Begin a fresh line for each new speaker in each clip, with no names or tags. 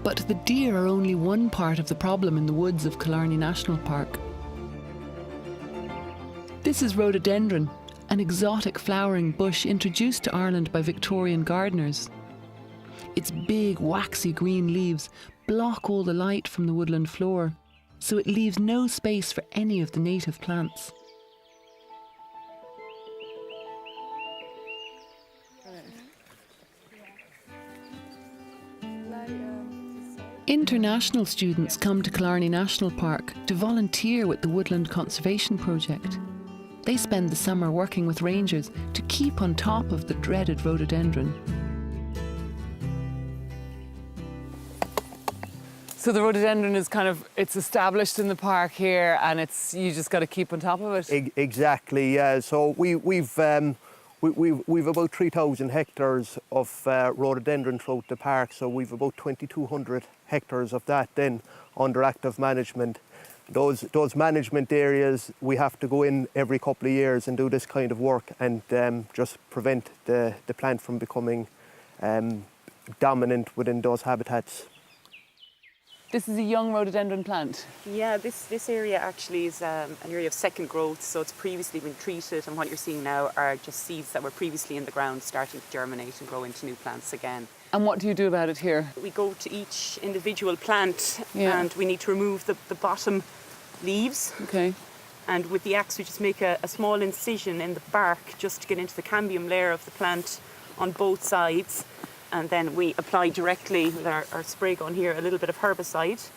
But the deer are only one part of the problem in the woods of Killarney National Park. This is rhododendron, an exotic flowering bush introduced to Ireland by Victorian gardeners. Its big, waxy green leaves block all the light from the woodland floor, so it leaves no space for any of the native plants. International students come to Killarney National Park to volunteer with the Woodland Conservation Project. They spend the summer working with rangers to keep on top of the dreaded rhododendron.
So the rhododendron is it's established in the park here, and you just got to keep on top of it.
Exactly, yeah. So we've about 3,000 hectares of rhododendron throughout the park. So we've about 2,200 hectares of that then under active management. Those management areas, we have to go in every couple of years and do this kind of work and just prevent the plant from becoming dominant within those habitats.
This is a young rhododendron plant.
Yeah, this area actually is an area of second growth, so it's previously been treated, and what you're seeing now are just seeds that were previously in the ground starting to germinate and grow into new plants again.
And what do you do about it here?
We go to each individual plant and we need to remove the bottom leaves.
Okay.
And with the axe we just make a small incision in the bark just to get into the cambium layer of the plant on both sides. And then we apply directly with our spray gun here a little bit of herbicide.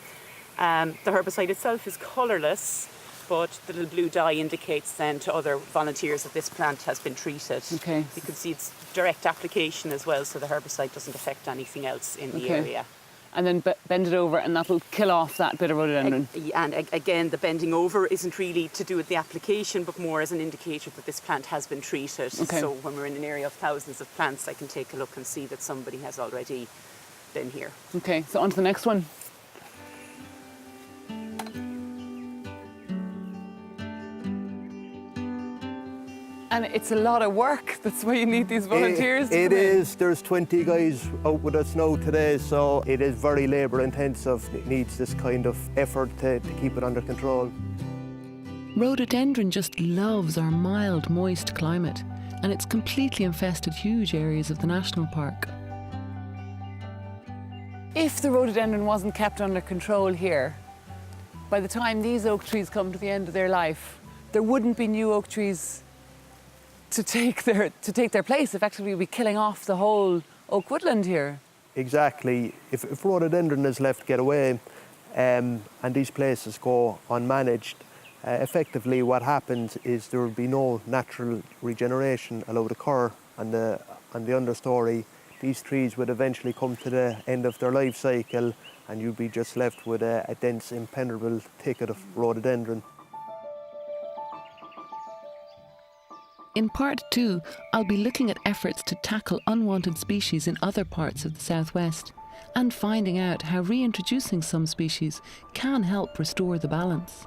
The herbicide itself is colourless, but the little blue dye indicates then to other volunteers that this plant has been treated.
Okay.
You can see it's direct application as well, so the herbicide doesn't affect anything else in the area.
And then bend it over and that'll kill off that bit of rhododendron.
And again, the bending over isn't really to do with the application, but more as an indicator that this plant has been treated.
Okay.
So when we're in an area of thousands of plants, I can take a look and see that somebody has already been here.
Okay, so on to the next one. And it's a lot of work. That's why you need these volunteers.
It is. There's 20 guys out with us now today, so it is very labour intensive. It needs this kind of effort to keep it under control.
Rhododendron just loves our mild, moist climate, and it's completely infested huge areas of the national park.
If the rhododendron wasn't kept under control here, by the time these oak trees come to the end of their life, there wouldn't be new oak trees to take their place. Effectively, we'd be killing off the whole oak woodland here.
Exactly. If rhododendron is left to get away and these places go unmanaged, effectively what happens is there will be no natural regeneration allowed to occur on the understory. These trees would eventually come to the end of their life cycle and you'd be just left with a dense, impenetrable thicket of rhododendron.
In part 2, I'll be looking at efforts to tackle unwanted species in other parts of the southwest and finding out how reintroducing some species can help restore the balance.